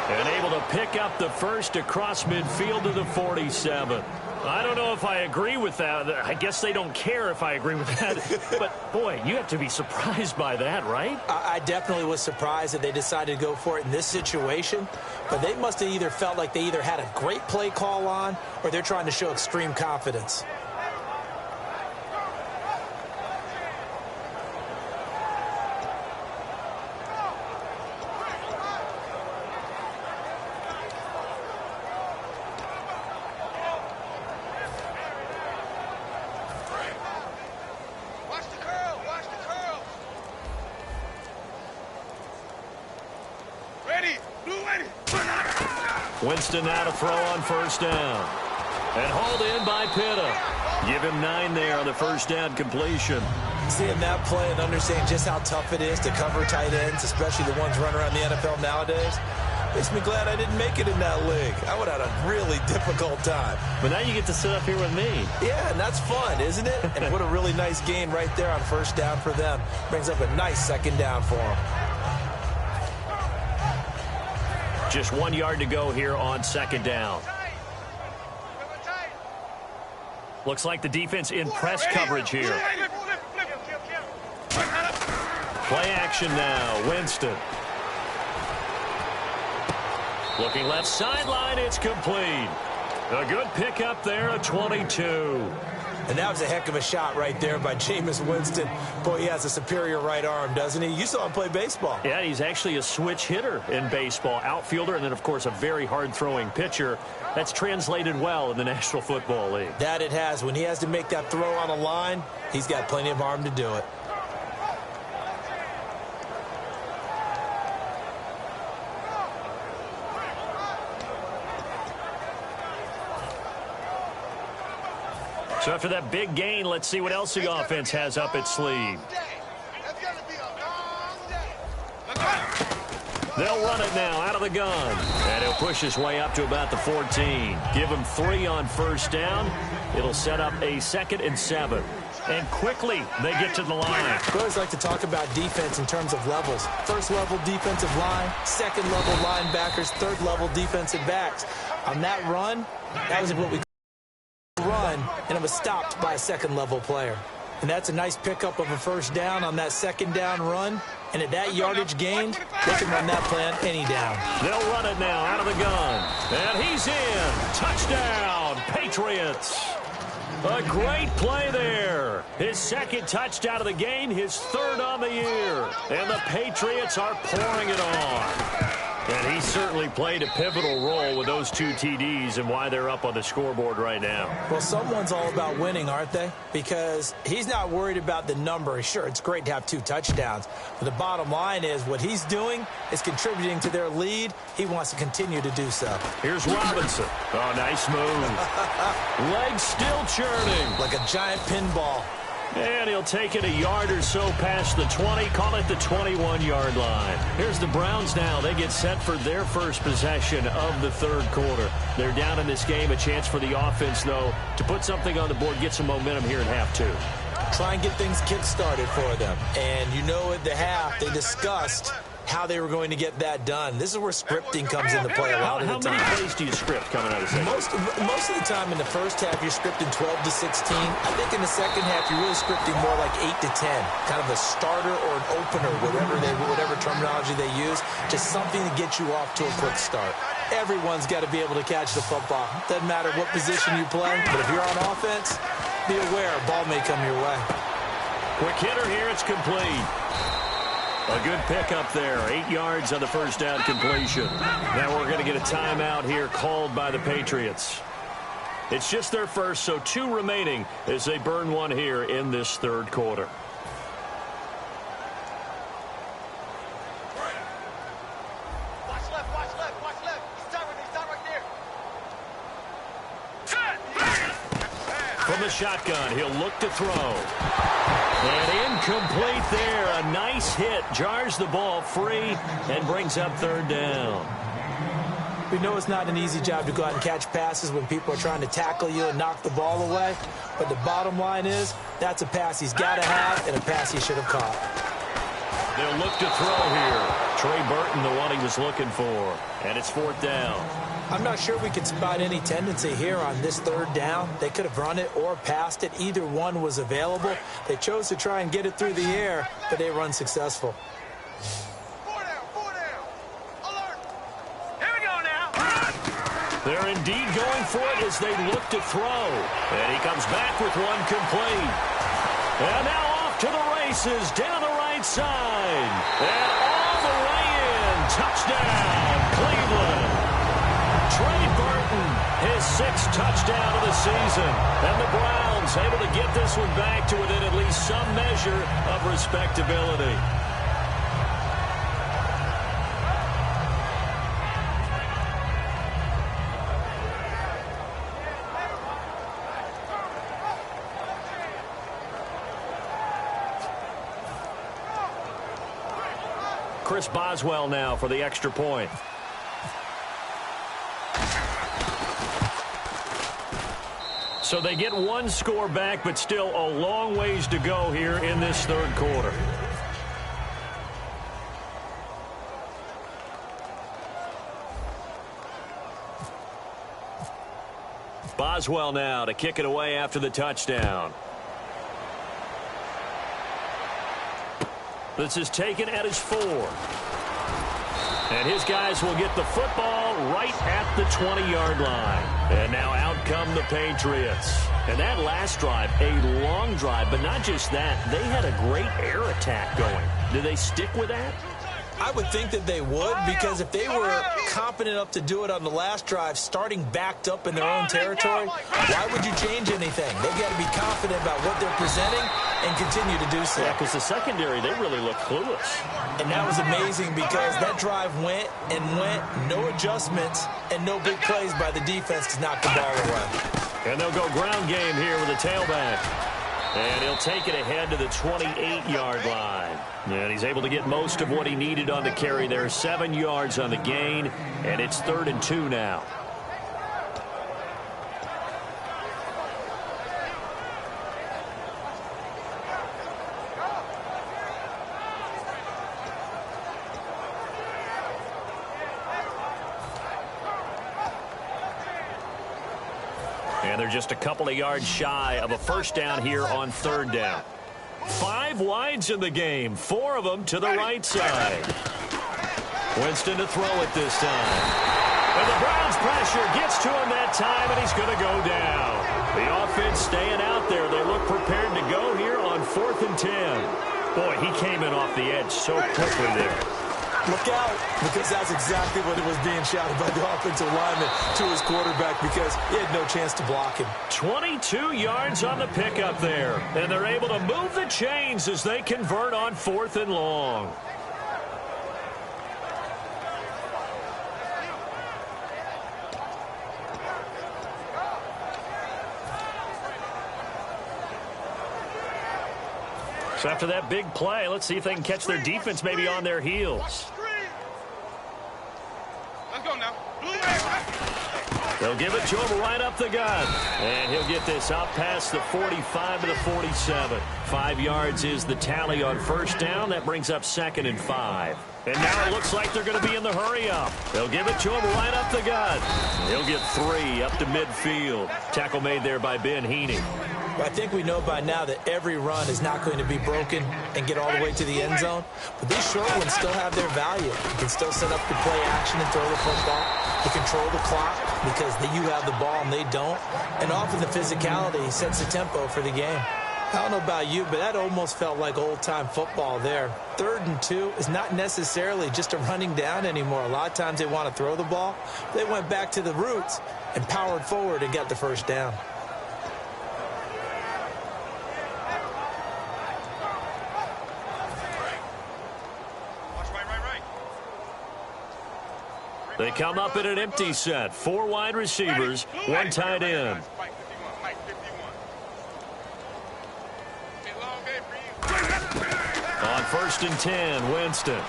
And able to pick up the first across midfield to the 47. I don't know if I agree with that. I guess they don't care if I agree with that. But, boy, you have to be surprised by that, right? I definitely was surprised that they decided to go for it in this situation. But they must have either felt like they either had a great play call on or they're trying to show extreme confidence. Winston now to throw on 1st down. And hauled in by Pitta. Give him 9 there on the 1st down completion. Seeing that play and understanding just how tough it is to cover tight ends, especially the ones running around the NFL nowadays, makes me glad I didn't make it in that league. I would have had a really difficult time. But now you get to sit up here with me. Yeah, and that's fun, isn't it? And what a really nice game right there on 1st down for them. Brings up a nice 2nd down for them. Just 1 yard to go here on 2nd down. Looks like the defense in press coverage here. Play action now. Winston. Looking left sideline. It's complete. A good pickup there, a 22. And that was a heck of a shot right there by Jameis Winston. Boy, he has a superior right arm, doesn't he? You saw him play baseball. Yeah, he's actually a switch hitter in baseball. Outfielder, and then, of course, a very hard-throwing pitcher. That's translated well in the National Football League. That it has. When he has to make that throw on a line, he's got plenty of arm to do it. So after that big gain, let's see what else the offense has up its sleeve. They'll run it now out of the gun. And he'll push his way up to about the 14. Give him 3 on first down. It'll set up a 2nd and 7. And quickly, they get to the line. I always like to talk about defense in terms of levels. First level defensive line, second level linebackers, third level defensive backs. On that run, that was what we run, and it was stopped by a second-level player. And that's a nice pickup of a first down on that second down run. And at that yardage gained, they can run that plan any down. They'll run it now out of the gun. And he's in. Touchdown, Patriots. A great play there. His 2nd touchdown of the game, his 3rd on the year. And the Patriots are pouring it on. And he certainly played a pivotal role with those 2 TDs and why they're up on the scoreboard right now. Well, someone's all about winning, aren't they? Because he's not worried about the number. Sure, it's great to have 2 touchdowns. But the bottom line is what he's doing is contributing to their lead. He wants to continue to do so. Here's Robinson. Oh, nice move. Legs still churning. Like a giant pinball. And he'll take it a yard or so past the 20, call it the 21-yard line. Here's the Browns now. They get set for their first possession of the 3rd quarter. They're down in this game. A chance for the offense, though, to put something on the board, get some momentum here in half 2. Try and get things kick-started for them. And you know at the half, they discussed how they were going to get that done. This is where scripting comes into play a lot of the time. How many plays do you script coming out of second? Most of the time in the first half, you're scripting 12 to 16. I think in the second half, you're really scripting more like 8 to 10. Kind of a starter or an opener, whatever terminology they use. Just something to get you off to a quick start. Everyone's got to be able to catch the football. Doesn't matter what position you play, but if you're on offense, be aware a ball may come your way. Quick hitter here, it's complete. A good pickup there. 8 yards on the first down completion. Now we're going to get a timeout here called by the Patriots. It's just their first, so 2 remaining as they burn 1 here in this 3rd quarter. Watch left. Stop right there. From the shotgun, he'll look to throw. And incomplete there. A nice hit. Jars the ball free and brings up 3rd down. We know it's not an easy job to go out and catch passes when people are trying to tackle you and knock the ball away. But the bottom line is that's a pass he's got to have and a pass he should have caught. They'll look to throw here. Trey Burton, the one he was looking for. And it's 4th down. I'm not sure we can spot any tendency here on this 3rd down. They could have run it or passed it. Either one was available. They chose to try and get it through the air, but they were unsuccessful. 4 down. Alert. Here we go now. They're indeed going for it as they look to throw. And he comes back with one complete. And now off to the races down the right side. And all the way in. Touchdown, Cleveland. Trey Burton, his 6th touchdown of the season. And the Browns able to get this one back to within at least some measure of respectability. Chris Boswell now for the extra point. So they get 1 score back, but still a long ways to go here in this 3rd quarter. Boswell now to kick it away after the touchdown. This is taken at his 4. And his guys will get the football right at the 20-yard line. And now out come the Patriots. And that last drive, a long drive, but not just that. They had a great air attack going. Do they stick with that? I would think that they would, because if they were confident enough to do it on the last drive, starting backed up in their own territory, why would you change anything? They've got to be confident about what they're presenting and continue to do so. Yeah, because the secondary, they really look clueless. And that was amazing because that drive went and went, no adjustments, and no big plays by the defense to knock the ball away. And they'll go ground game here with a tailback. And he'll take it ahead to the 28-yard line. And he's able to get most of what he needed on the carry there. 7 yards on the gain, and it's 3rd and 2 now. And they're just a couple of yards shy of a first down here on 3rd down. 5 wides in the game, 4 of them to the right side. Winston to throw it this time. And the Browns pressure gets to him that time, and he's going to go down. The offense staying out there. They look prepared to go here on 4th and 10. Boy, he came in off the edge so quickly there. Look out, because that's exactly what it was being shouted by the offensive lineman to his quarterback, because he had no chance to block him. 22 yards on the pickup there, and they're able to move the chains as they convert on 4th and long. So after that big play, let's see if they can catch their defense maybe on their heels. Let's go now. They'll give it to him right up the gut. And he'll get this out past the 45 to the 47. 5 yards is the tally on first down. That brings up 2nd and 5. And now it looks like they're going to be in the hurry-up. They'll give it to him right up the gut. He'll get 3 up to midfield. Tackle made there by Ben Heaney. Well, I think we know by now that every run is not going to be broken and get all the way to the end zone. But these short ones still have their value. You can still set up the play action and throw the football. You control the clock because you have the ball and they don't. And often the physicality sets the tempo for the game. I don't know about you, but that almost felt like old-time football there. 3rd and 2 is not necessarily just a running down anymore. A lot of times they want to throw the ball. They went back to the roots and powered forward and got the first down. They come up in an empty set. 4 wide receivers, 1 tight end. On 1st and 10, Winston.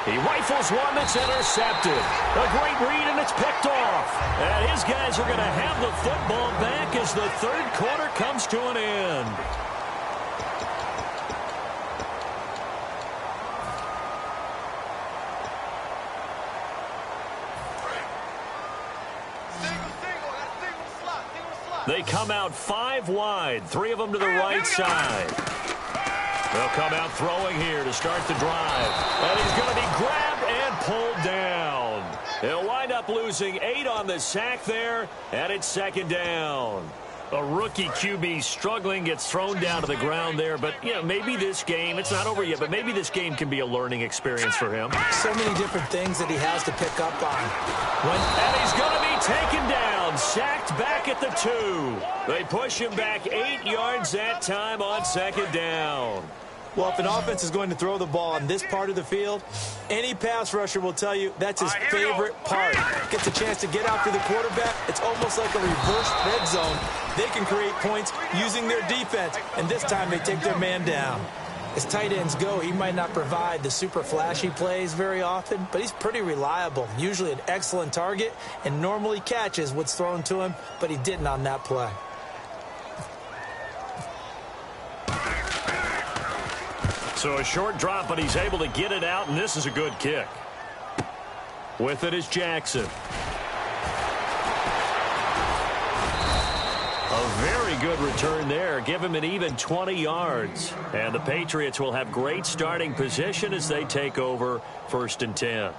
He rifles one that's intercepted. A great read, and it's picked off. And his guys are going to have the football back as the 3rd quarter comes to an end. They come out 5 wide, 3 of them to the right side. They'll come out throwing here to start the drive. And he's going to be grabbed and pulled down. They'll wind up losing 8 on the sack there, and it's 2nd down. A rookie QB struggling, gets thrown down to the ground there. But, you know, maybe this game, it's not over yet, but maybe this game can be a learning experience for him. So many different things that he has to pick up on. And he's going to be taken down, sacked back at the 2. They push him back 8 yards that time on 2nd down. Well, if an offense is going to throw the ball on this part of the field, any pass rusher will tell you that's his favorite part. Gets a chance to get after the quarterback. It's almost like a reverse red zone. They can create points using their defense, and this time they take their man down. As tight ends go, he might not provide the super flashy plays very often, but he's pretty reliable, usually an excellent target, and normally catches what's thrown to him, but he didn't on that play. So a short drop, but he's able to get it out, and this is a good kick. With it is Jackson. A very good return there. Give him an even 20 yards. And the Patriots will have great starting position as they take over 1st and 10.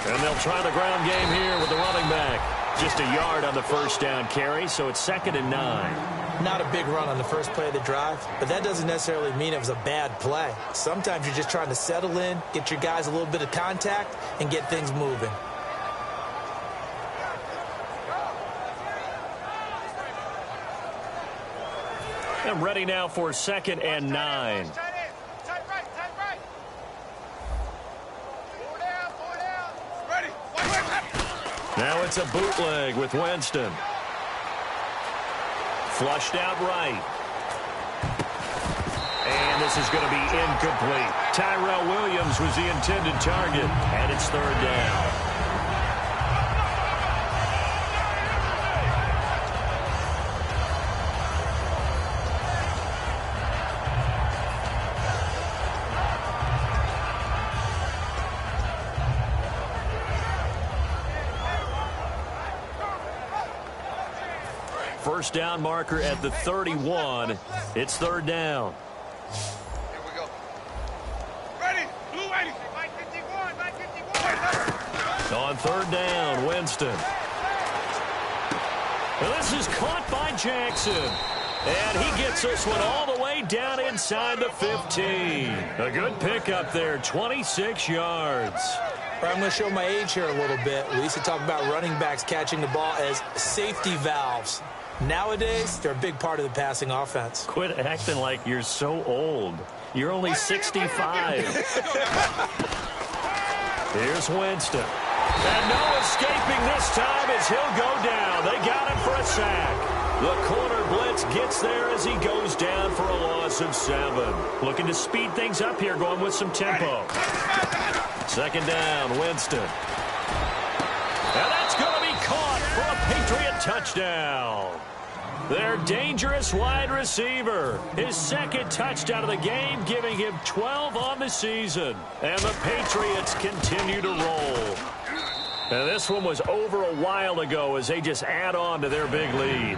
And they'll try the ground game here with the running back. Just a yard on the first down carry, so it's 2nd and 9. Not a big run on the first play of the drive, but that doesn't necessarily mean it was a bad play. Sometimes you're just trying to settle in, get your guys a little bit of contact, and get things moving. And ready now for 2nd and 9. Now it's a bootleg with Winston. Flushed out right. And this is going to be incomplete. Tyrell Williams was the intended target, and it's 3rd down. First down marker at the 31. It's 3rd down. Here we go. Ready. Blue 80. 551. On 3rd down, Winston. Well, this is caught by Jackson. And he gets this one all the way down inside the 15. A good pickup there, 26 yards. I'm going to show my age here a little bit. We used to talk about running backs catching the ball as safety valves. Nowadays, they're a big part of the passing offense. Quit acting like you're so old. You're only 65. Here's Winston. And no escaping this time as he'll go down. They got him for a sack. The corner blitz gets there as he goes down for a loss of 7. Looking to speed things up here, going with some tempo. 2nd down, Winston. And that's going to be caught for a Patriot touchdown. Their dangerous wide receiver. His 2nd touchdown of the game, giving him 12 on the season. And the Patriots continue to roll. And this one was over a while ago as they just add on to their big lead.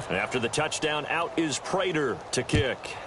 And after the touchdown, out is Prater to kick.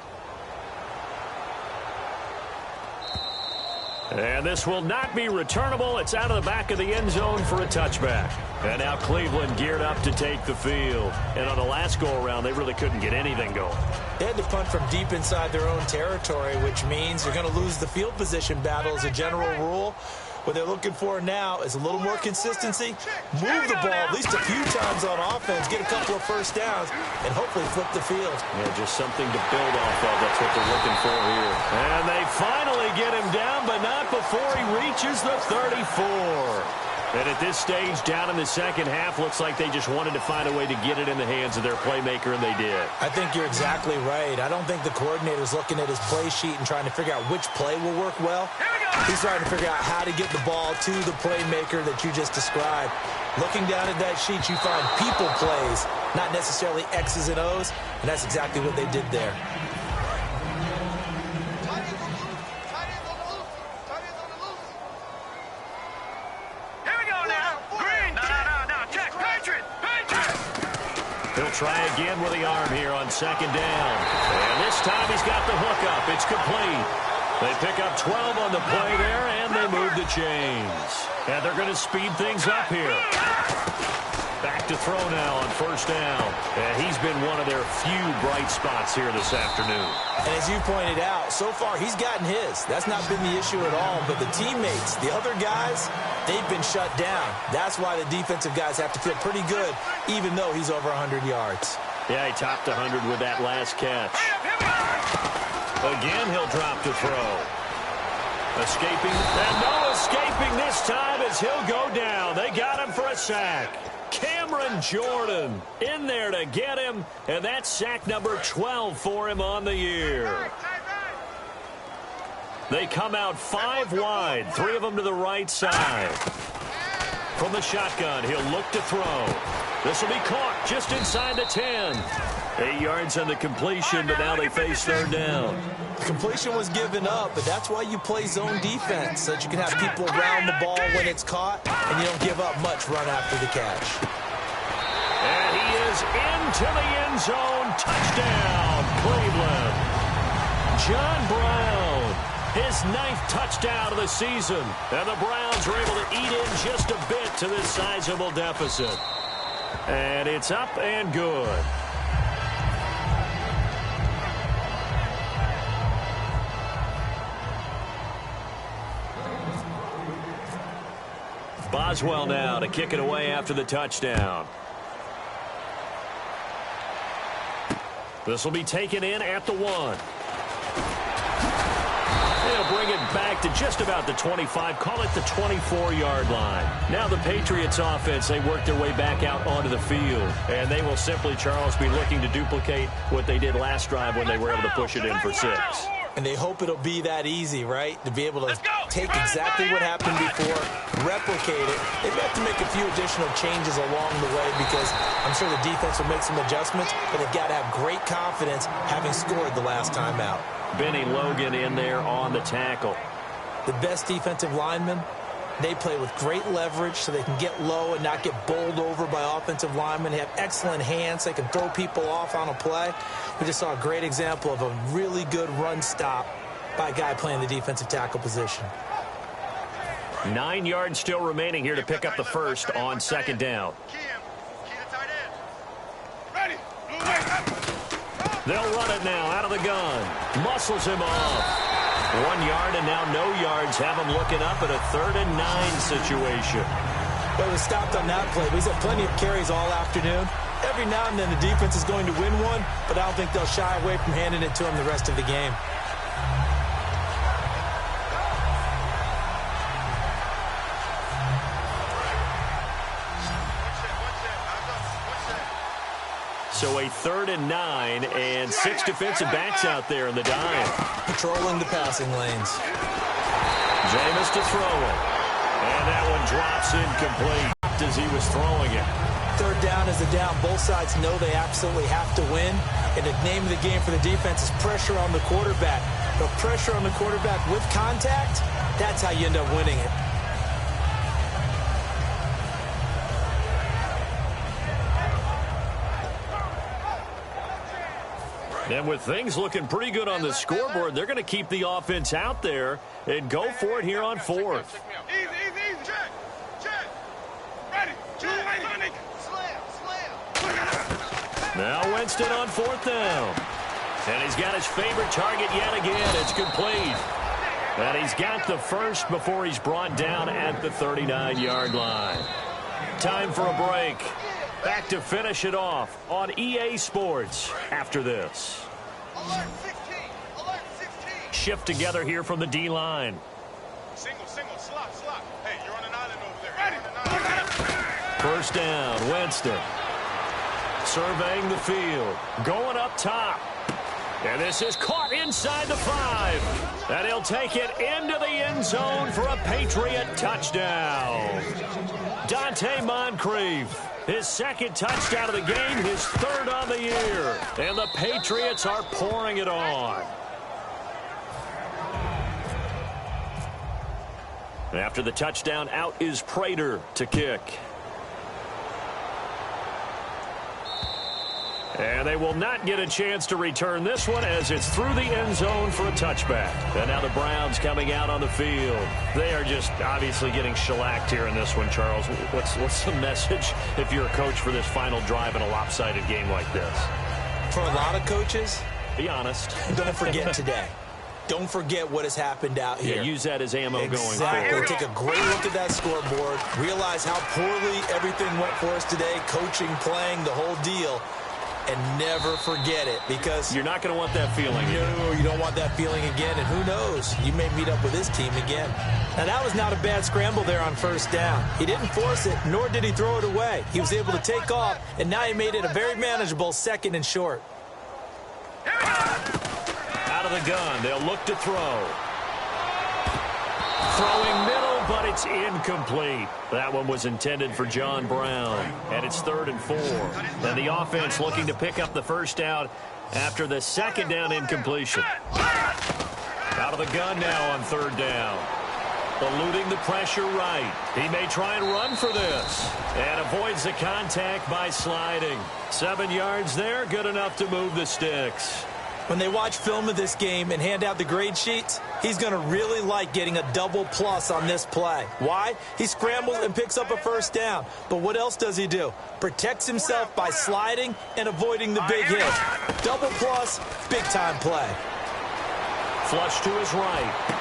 And this will not be returnable. It's out of the back of the end zone for a touchback. And now Cleveland geared up to take the field. And on the last go-around, they really couldn't get anything going. They had to punt from deep inside their own territory, which means they're going to lose the field position battle as a general rule. What they're looking for now is a little more consistency, move the ball at least a few times on offense, get a couple of first downs, and hopefully flip the field. Yeah, just something to build off of. That's what they're looking for here. And they finally get him down, but not before he reaches the 34. And at this stage, down in the second half, looks like they just wanted to find a way to get it in the hands of their playmaker, and they did. I think you're exactly right. I don't think the coordinator's looking at his play sheet and trying to figure out which play will work well. He's trying to figure out how to get the ball to the playmaker that you just described. Looking down at that sheet, you find people plays, not necessarily X's and O's, and that's exactly what they did there. He'll try again with the arm here on 2nd down. And this time he's got the hook up. It's complete. They pick up 12 on the play there, and they move the chains. And they're going to speed things up here. Back to throw now on 1st down. And he's been one of their few bright spots here this afternoon. And as you pointed out, so far he's gotten his. That's not been the issue at all. But the teammates, the other guys, they've been shut down. That's why the defensive guys have to feel pretty good, even though he's over 100 yards. Yeah, he topped 100 with that last catch. Again, he'll drop to throw. Escaping, and no escaping this time as he'll go down. They got him for a sack. Cameron Jordan in there to get him, and that's sack number 12 for him on the year. They come out 5 wide, 3 of them to the right side. From the shotgun, he'll look to throw. This will be caught just inside the 10. 8 yards on the completion, but now they face third down. The completion was given up, but that's why you play zone defense, so that you can have people around the ball when it's caught, and you don't give up much run after the catch. And he is into the end zone. Touchdown, Cleveland. John Brown, his 9th touchdown of the season. And the Browns were able to eat in just a bit to this sizable deficit. And it's up and good. Boswell now to kick it away after the touchdown. This will be taken in at the 1. They'll bring it back to just about the 25, call it the 24-yard line. Now the Patriots offense, they work their way back out onto the field. And they will simply, Charles, be looking to duplicate what they did last drive when they were able to push it in for 6. And they hope it'll be that easy, right? To be able to take exactly what happened before, replicate it. They have to make a few additional changes along the way because I'm sure the defense will make some adjustments, but they've got to have great confidence having scored the last time out. Benny Logan in there on the tackle. The best defensive linemen, they play with great leverage so they can get low and not get bowled over by offensive linemen. They have excellent hands. They can throw people off on a play. We just saw a great example of a really good run stop by a guy playing the defensive tackle position. 9 yards still remaining here to pick up the first on second down. They'll run it now out of the gun. Muscles him off. 1 yard and now no yards. Have him looking up at a 3rd and 9 situation. Well, it was stopped on that play. He's had plenty of carries all afternoon. Every now and then the defense is going to win one, but I don't think they'll shy away from handing it to him the rest of the game. So a 3rd and 9 and 6 defensive backs out there in the dime. Patrolling the passing lanes. Jameis to throw it. And that one drops incomplete as he was throwing it. 3rd down is the down. Both sides know they absolutely have to win. And the name of the game for the defense is pressure on the quarterback. But pressure on the quarterback with contact, that's how you end up winning it. And with things looking pretty good on the scoreboard, they're going to keep the offense out there and go for it here on 4th. Easy, check, ready, slam. Now Winston on 4th down. And he's got his favorite target yet again. It's complete. And he's got the first before he's brought down at the 39-yard line. Time for a break. Back to finish it off on EA Sports after this. Alert 16. Shift together here from the D-line. Single, slot. Hey, you're on an island over there. Ready. First down, Winston. Surveying the field. Going up top. And this is caught inside the 5. And he'll take it into the end zone for a Patriot touchdown. Dante Moncrief. His 2nd touchdown of the game, his 3rd on the year. And the Patriots are pouring it on. After the touchdown, out is Prater to kick. And they will not get a chance to return this one as it's through the end zone for a touchback. And now the Browns coming out on the field. They are just obviously getting shellacked here in this one, Charles. What's the message if you're a coach for this final drive in a lopsided game like this? For a lot of coaches, be honest. Don't forget today. Don't forget what has happened out here. Yeah, use that as ammo going exactly. forward. Take a great look at that scoreboard. Realize how poorly everything went for us today. Coaching, playing, the whole deal. And never forget it, because you're not going to want that feeling. No, you don't want that feeling again. And who knows? You may meet up with this team again. Now, that was not a bad scramble there on 1st down. He didn't force it, nor did he throw it away. He was able to take off, and now he made it a very manageable 2nd and short. Out of the gun, they'll look to throw. Throwing middle, but it's incomplete. That one was intended for John Brown, and it's 3rd and 4. And the offense looking to pick up the first down after the second down incompletion. Out of the gun now on 3rd down. Eluding the pressure right. He may try and run for this. And avoids the contact by sliding. 7 yards there, good enough to move the sticks. When they watch film of this game and hand out the grade sheets, he's going to really like getting a double plus on this play. Why? He scrambles and picks up a first down. But what else does he do? Protects himself by sliding and avoiding the big hit. Double plus, big-time play. Flush to his right.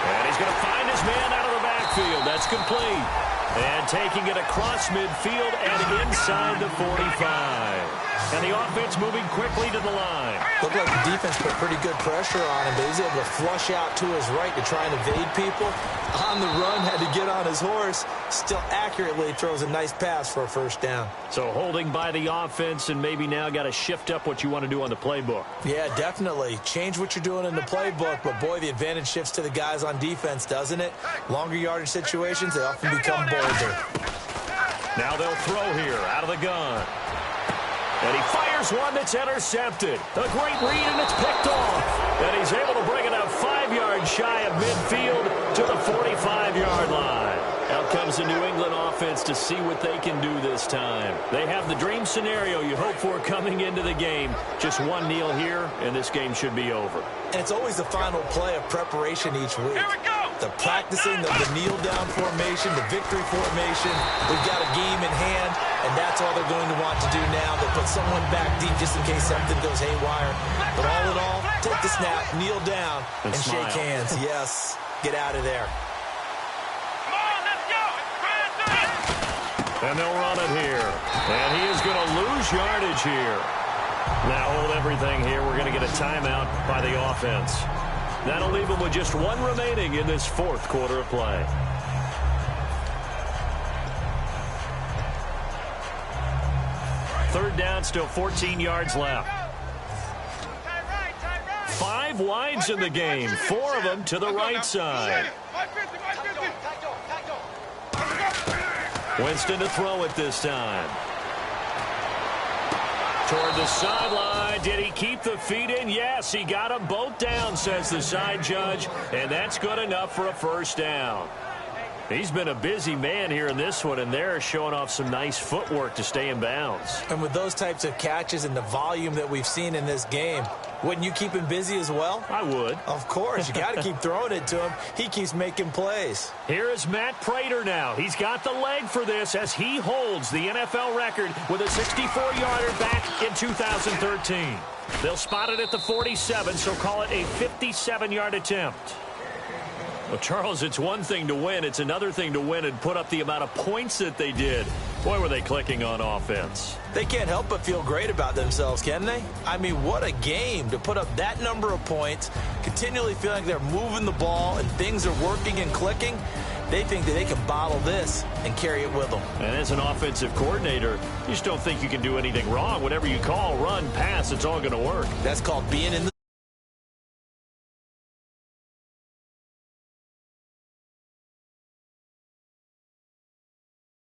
And he's going to find his man out of the backfield. That's complete. And taking it across midfield and inside the 45. And the offense moving quickly to the line. Looked like the defense put pretty good pressure on him, but he's able to flush out to his right to try and evade people. On the run, had to get on his horse. Still accurately throws a nice pass for a first down. So holding by the offense, and maybe now got to shift up what you want to do on the playbook. Yeah, definitely. Change what you're doing in the playbook, but boy, the advantage shifts to the guys on defense, doesn't it? Longer yardage situations, they often become bolder. Now they'll throw here out of the gun. And he fires one that's intercepted. A great read, and it's picked off. And he's able to bring it up 5 yards shy of midfield to the 45-yard line. Out comes the New England offense to see what they can do this time. They have the dream scenario you hope for coming into the game. Just one kneel here, and this game should be over. And it's always the final play of preparation each week. The practicing of the kneel-down formation, the victory formation. We've got a game in hand, and that's all they're going to want to do now. They'll put someone back deep just in case something goes haywire. But all in all, take the snap, kneel down, and shake hands. Yes, get out of there. And they'll run it here. And he is going to lose yardage here. Now hold everything here. We're going to get a timeout by the offense. That'll leave them with just one remaining in this fourth quarter of play. Third down, still 14 yards left. 5 wides in the game, 4 of them to the right side. Winston to throw it this time. Toward the sideline. Did he keep the feet in? Yes, he got them both down, says the side judge. And that's good enough for a first down. He's been a busy man here in this one, and they're showing off some nice footwork to stay in bounds. And with those types of catches and the volume that we've seen in this game, wouldn't you keep him busy as well? I would. Of course. You got to keep throwing it to him. He keeps making plays. Here is Matt Prater now. He's got the leg for this as he holds the NFL record with a 64-yarder back in 2013. They'll spot it at the 47, so call it a 57-yard attempt. Well, Charles, it's one thing to win. It's another thing to win and put up the amount of points that they did. Boy, were they clicking on offense. They can't help but feel great about themselves, can they? I mean, what a game to put up that number of points, continually feeling like they're moving the ball and things are working and clicking. They think that they can bottle this and carry it with them. And as an offensive coordinator, you just don't think you can do anything wrong. Whatever you call, run, pass, it's all going to work. That's called being in the